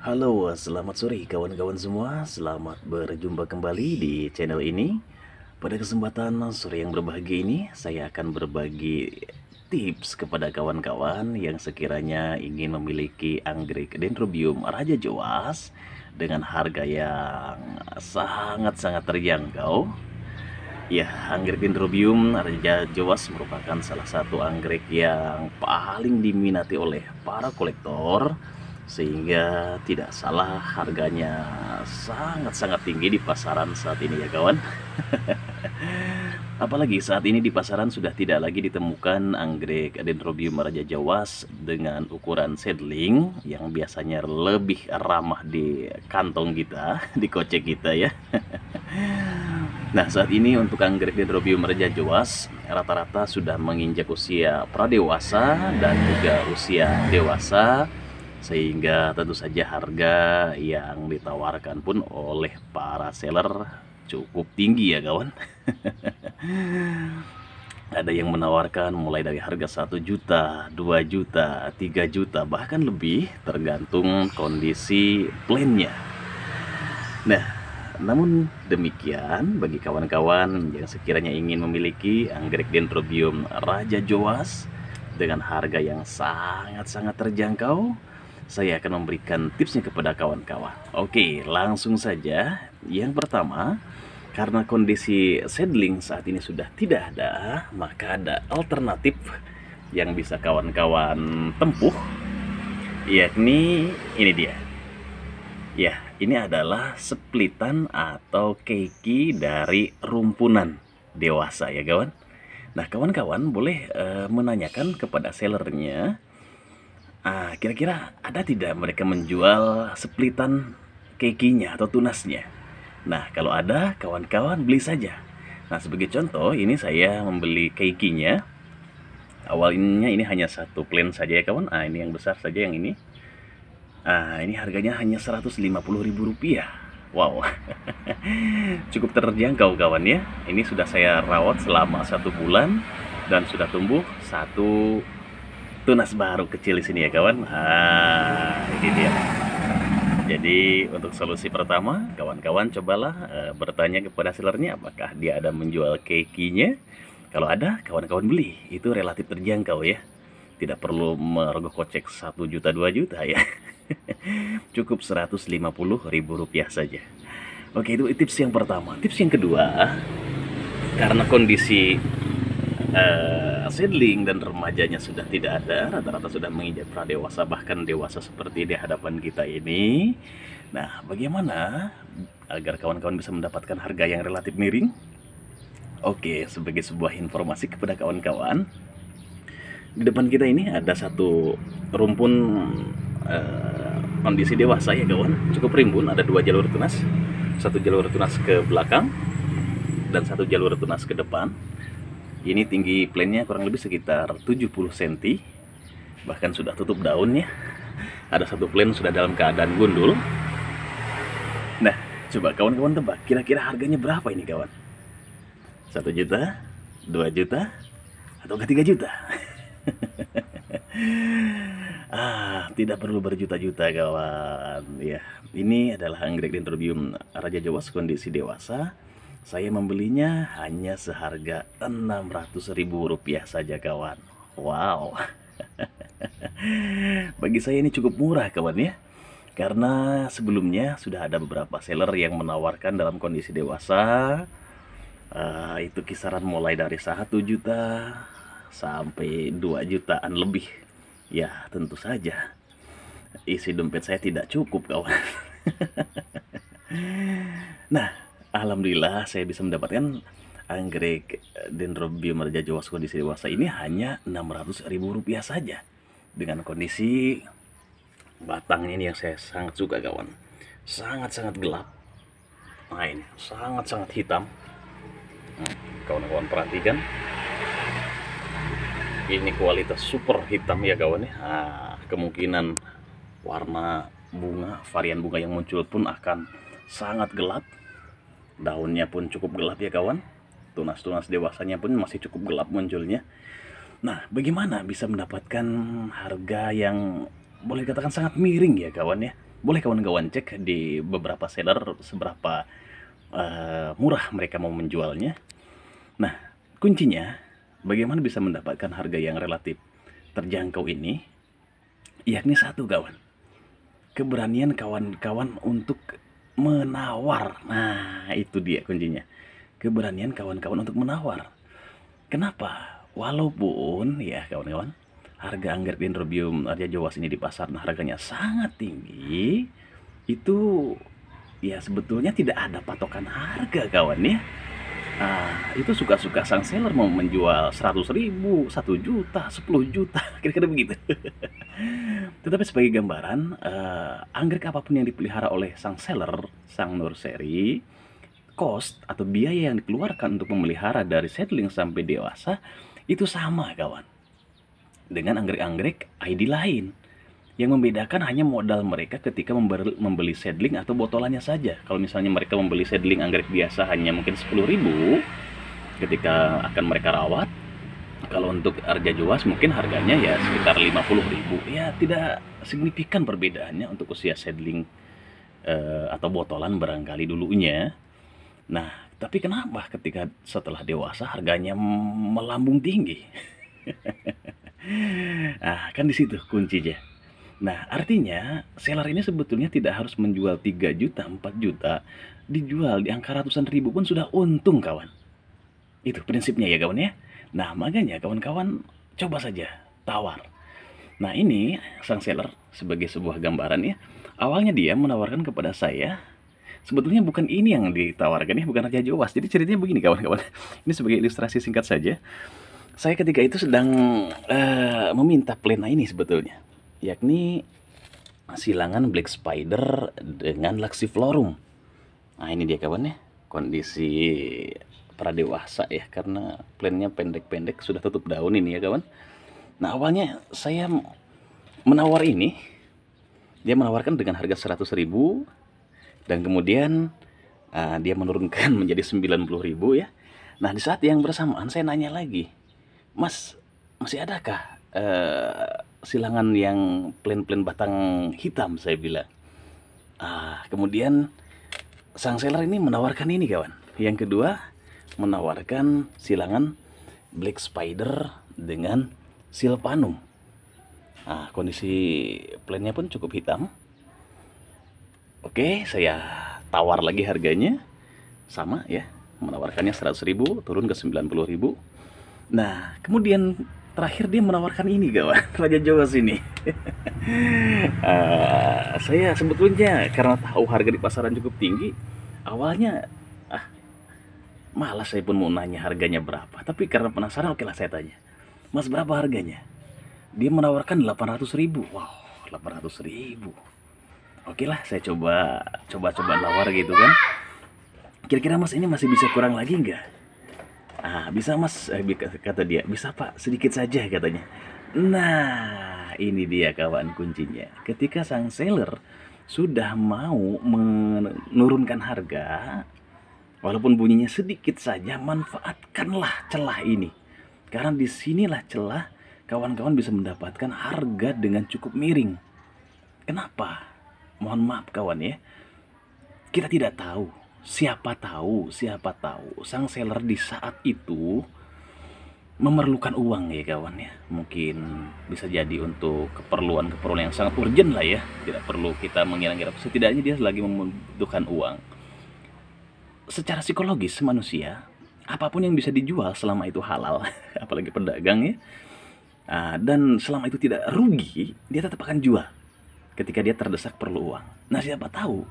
Halo, selamat sore kawan-kawan semua. Selamat berjumpa kembali di channel ini. Pada kesempatan sore yang berbahagia ini, saya akan berbagi tips kepada kawan-kawan yang sekiranya ingin memiliki anggrek Dendrobium Raja Joas dengan harga yang sangat-sangat terjangkau. Ya, anggrek Dendrobium Raja Joas merupakan salah satu anggrek yang paling diminati oleh para kolektor, sehingga tidak salah harganya sangat-sangat tinggi di pasaran saat ini ya kawan. Apalagi saat ini di pasaran sudah tidak lagi ditemukan anggrek Dendrobium Raja Jawas dengan ukuran seedling yang biasanya lebih ramah di kantong kita, di kocek kita ya. Nah, saat ini untuk anggrek Dendrobium Raja Jawas rata-rata sudah menginjak usia pradewasa dan juga usia dewasa, sehingga tentu saja harga yang ditawarkan pun oleh para seller cukup tinggi ya kawan. Ada yang menawarkan mulai dari harga 1 juta, 2 juta, 3 juta, bahkan lebih tergantung kondisi plannya. Nah, namun demikian bagi kawan-kawan yang sekiranya ingin memiliki anggrek Dendrobium Raja Joas dengan harga yang sangat-sangat terjangkau, saya akan memberikan tipsnya kepada kawan-kawan. Oke, langsung saja. Yang pertama, karena kondisi seedling saat ini sudah tidak ada, maka ada alternatif yang bisa kawan-kawan tempuh, yakni ini dia. Ya, ini adalah splitan atau keiki dari rumpunan dewasa ya kawan. Nah, kawan-kawan boleh menanyakan kepada sellernya, kira-kira ada tidak mereka menjual splitan keikinya atau tunasnya. Nah, kalau ada, kawan-kawan beli saja. Nah, sebagai contoh, ini saya membeli keikinya. Awalnya ini hanya satu plan saja ya kawan. Ini yang besar saja yang ini. Ini harganya hanya Rp150.000. Wow, cukup terjangkau kawan ya. Ini sudah saya rawat selama 1 bulan dan sudah tumbuh satu tunas baru kecil di sini ya kawan. Ini dia. Jadi untuk solusi pertama, kawan-kawan cobalah bertanya kepada sellernya apakah dia ada menjual keikinya. Kalau ada, kawan-kawan beli. Itu relatif terjangkau ya. Tidak perlu merogoh kocek 1 juta 2 juta ya. Cukup Rp150.000 saja. Oke, itu tips yang pertama. Tips yang kedua, karena kondisi seedling dan remajanya sudah tidak ada, rata-rata sudah menginjak pradewasa bahkan dewasa seperti di hadapan kita ini. Nah, bagaimana agar kawan-kawan bisa mendapatkan harga yang relatif miring? Oke, sebagai sebuah informasi kepada kawan-kawan, di depan kita ini ada satu rumpun kondisi dewasa ya kawan, cukup rimbun. Ada 2 jalur tunas, satu jalur tunas ke belakang dan satu jalur tunas ke depan. Ini tinggi plannya kurang lebih sekitar 70 cm, bahkan sudah tutup daunnya. Ada satu plan sudah dalam keadaan gundul. Nah, coba kawan-kawan tebak kira-kira harganya berapa ini kawan? 1 juta, 2 juta, atau 3 juta? Tidak perlu berjuta-juta kawan ya. Ini adalah anggrek Dendrobium Raja Jawas kondisi dewasa. Saya membelinya hanya seharga Rp600.000 saja kawan. Wow. Bagi saya ini cukup murah kawan ya. Karena sebelumnya sudah ada beberapa seller yang menawarkan dalam kondisi dewasa, itu kisaran mulai dari 1 juta sampai 2 jutaan lebih. Ya, tentu saja isi dompet saya tidak cukup kawan. Nah, alhamdulillah saya bisa mendapatkan anggrek Dendrobium Raja Jawas kondisi dewasa ini hanya Rp600.000 saja, dengan kondisi batangnya ini yang saya sangat suka kawan. Sangat-sangat gelap. Nah, ini sangat-sangat hitam. Kawan-kawan perhatikan, ini kualitas super hitam ya kawan ya. Kemungkinan warna bunga, varian bunga yang muncul pun akan sangat gelap. Daunnya pun cukup gelap ya kawan. Tunas-tunas dewasanya pun masih cukup gelap munculnya. Nah, bagaimana bisa mendapatkan harga yang boleh dikatakan sangat miring ya kawan ya? Boleh kawan-kawan cek di beberapa seller seberapa murah mereka mau menjualnya. Nah, kuncinya bagaimana bisa mendapatkan harga yang relatif terjangkau ini, yakni satu kawan, keberanian kawan-kawan untuk menawar. Nah, itu dia kuncinya. Keberanian kawan-kawan untuk menawar. Kenapa? Walaupun ya kawan-kawan, harga anggrek Dendrobium Arjajowas ini di pasar harganya sangat tinggi, itu ya sebetulnya tidak ada patokan harga kawan ya. Itu suka-suka sang seller mau menjual 100.000, 1 juta, 10 juta, kira-kira begitu. Tetapi sebagai gambaran, anggrek apapun yang dipelihara oleh sang seller, sang nursery, cost atau biaya yang dikeluarkan untuk memelihara dari seedling sampai dewasa itu sama kawan dengan anggrek-anggrek ID lain. Yang membedakan hanya modal mereka ketika membeli seedling atau botolannya saja. Kalau misalnya mereka membeli seedling anggrek biasa hanya mungkin 10.000 ketika akan mereka rawat. Kalau untuk Arjajowas mungkin harganya ya sekitar 50.000. Ya tidak signifikan perbedaannya untuk usia seedling atau botolan barangkali dulunya. Nah, tapi kenapa ketika setelah dewasa harganya melambung tinggi? Kan di situ kuncinya. Nah, artinya seller ini sebetulnya tidak harus menjual 3 juta, 4 juta, dijual di angka ratusan ribu pun sudah untung kawan. Itu prinsipnya ya kawan ya. Nah, makanya kawan-kawan coba saja tawar. Nah, ini sang seller sebagai sebuah gambaran ya. Awalnya dia menawarkan kepada saya, sebetulnya bukan ini yang ditawarkan ya, bukan Arjajowas. Jadi ceritanya begini kawan-kawan. Ini sebagai ilustrasi singkat saja. Saya ketika itu sedang meminta plena ini sebetulnya, yakni silangan Black Spider dengan Laxiflorum. Nah, ini dia kawan ya, kondisi pradewasa ya, karena plannya pendek-pendek, sudah tutup daun ini ya kawan. Nah, awalnya saya menawar ini, dia menawarkan dengan harga 100.000 dan kemudian dia menurunkan menjadi 90.000 ya. Nah, di saat yang bersamaan saya nanya lagi, Mas, masih adakah silangan yang plain-plain batang hitam, saya bilang. Kemudian sang seller ini menawarkan ini kawan. Yang kedua menawarkan silangan Black Spider dengan Silvanum. Kondisi plainnya pun cukup hitam. Oke, saya tawar lagi harganya sama ya, menawarkannya 100.000 turun ke 90.000. Nah, kemudian terakhir dia menawarkan ini kawan, Arjajowas ini. Saya sebetulnya karena tahu harga di pasaran cukup tinggi, awalnya malas saya pun mau nanya harganya berapa. Tapi karena penasaran, oke lah saya tanya, Mas berapa harganya? Dia menawarkan 800.000. Wow, 800.000. Oke lah, saya coba nawar gitu kan. Kira-kira Mas ini masih bisa kurang lagi nggak? Bisa Mas, kata dia. Bisa Pak, sedikit saja katanya. Nah, ini dia kawan kuncinya. Ketika sang seller sudah mau menurunkan harga, walaupun bunyinya sedikit saja, manfaatkanlah celah ini. Karena disinilah celah kawan-kawan bisa mendapatkan harga dengan cukup miring. Kenapa? Mohon maaf kawan ya, kita tidak tahu. Siapa tahu sang seller di saat itu memerlukan uang ya kawan ya. Mungkin bisa jadi untuk keperluan yang sangat urgent lah ya. Tidak perlu kita mengira-ngira. Setidaknya dia lagi membutuhkan uang. Secara psikologis manusia, apapun yang bisa dijual selama itu halal, apalagi pedagang ya, dan selama itu tidak rugi, dia tetap akan jual ketika dia terdesak perlu uang. Nah, siapa tahu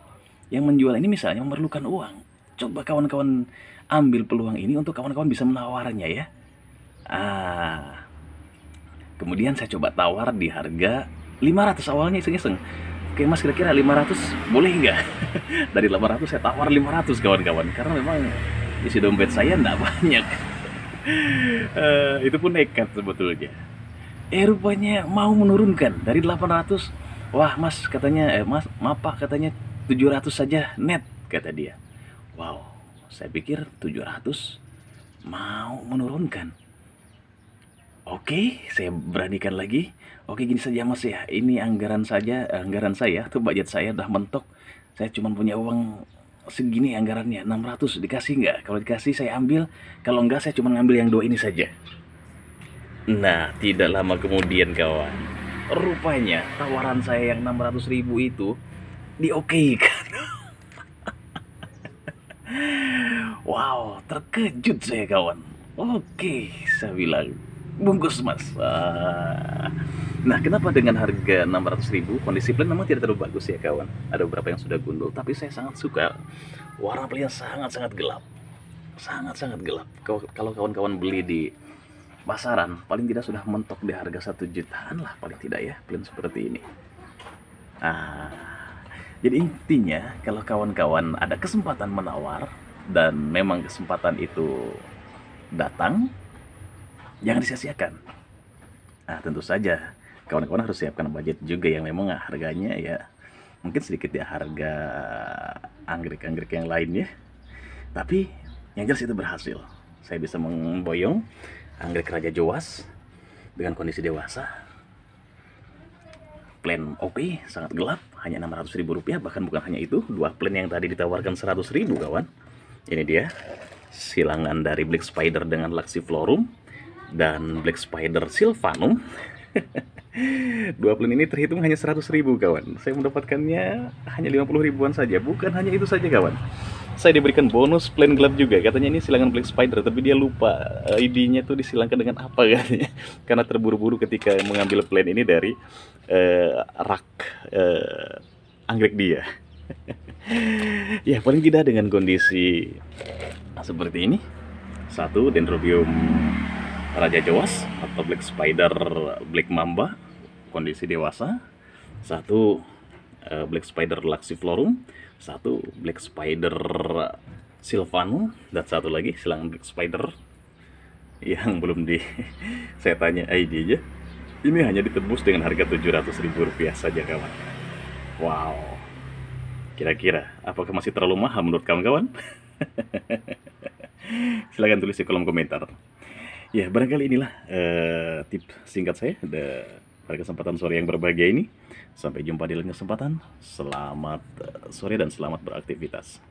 yang menjual ini misalnya memerlukan uang. Coba kawan-kawan ambil peluang ini untuk kawan-kawan bisa menawarnya ya. Kemudian saya coba tawar di harga 500 awalnya iseng-iseng. Oke Mas, kira-kira 500 boleh nggak? Dari 800 saya tawar 500 kawan-kawan, karena memang isi dompet saya nggak banyak. Itu pun nekat sebetulnya. Rupanya mau menurunkan dari 800. Wah Mas katanya, Mas maaf Pak katanya 700 saja net, kata dia. Wow, saya pikir 700 mau menurunkan. Oke, saya beranikan lagi. Oke, gini saja Mas ya, ini anggaran saya tuh budget saya udah mentok. Saya cuma punya uang segini anggarannya, 600 dikasih nggak? Kalau dikasih saya ambil, kalau enggak saya cuma ngambil yang 2 ini saja. Nah, tidak lama kemudian kawan, rupanya tawaran saya yang 600.000 itu diokekan. Wow, terkejut saya kawan. Oke, saya bilang, bungkus mas. Nah, kenapa dengan harga 600.000 kondisi plan memang tidak terlalu bagus ya kawan. Ada beberapa yang sudah gundul, tapi saya sangat suka. Warna plannya sangat-sangat gelap. Sangat-sangat gelap. Kalau kawan-kawan beli di pasaran, paling tidak sudah mentok di harga 1 jutaan lah, paling tidak ya, plan seperti ini. Ah, jadi intinya kalau kawan-kawan ada kesempatan menawar dan memang kesempatan itu datang, jangan disia-siakan. Nah, tentu saja kawan-kawan harus siapkan budget juga yang memang harganya ya mungkin sedikit ya harga anggrek-anggrek yang lainnya. Tapi yang jelas itu berhasil. Saya bisa memboyong anggrek Raja Joas dengan kondisi dewasa. Plan OP sangat gelap, hanya 600.000 rupiah, bahkan bukan hanya itu, dua plan yang tadi ditawarkan 100.000 kawan. Ini dia silangan dari Black Spider dengan Luxiflorum dan Black Spider Sylvanum. Dua plan ini terhitung hanya 100.000 kawan. Saya mendapatkannya hanya 50 ribuan saja. Bukan hanya itu saja kawan, saya diberikan bonus plan gelap juga. Katanya ini silangan Black Spider, tapi dia lupa ID-nya tuh disilangkan dengan apa katanya. Karena terburu-buru ketika mengambil plan ini dari rak anggrek dia. Ya paling tidak dengan kondisi seperti ini, satu Dendrobium Raja Jawas atau Black Spider Black Mamba kondisi dewasa, satu Black Spider Luxiflorum, satu Black Spider Sylvanum, dan satu lagi silangan Black Spider yang belum saya tanya ID-nya. Ini hanya ditebus dengan harga 700.000 rupiah saja kawan. Wow, kira-kira apakah masih terlalu mahal menurut kawan-kawan? Silahkan tulis di kolom komentar. Ya, barangkali inilah tips singkat saya pada kesempatan sore yang berbahagia ini. Sampai jumpa di lain kesempatan. Selamat sore dan selamat beraktivitas.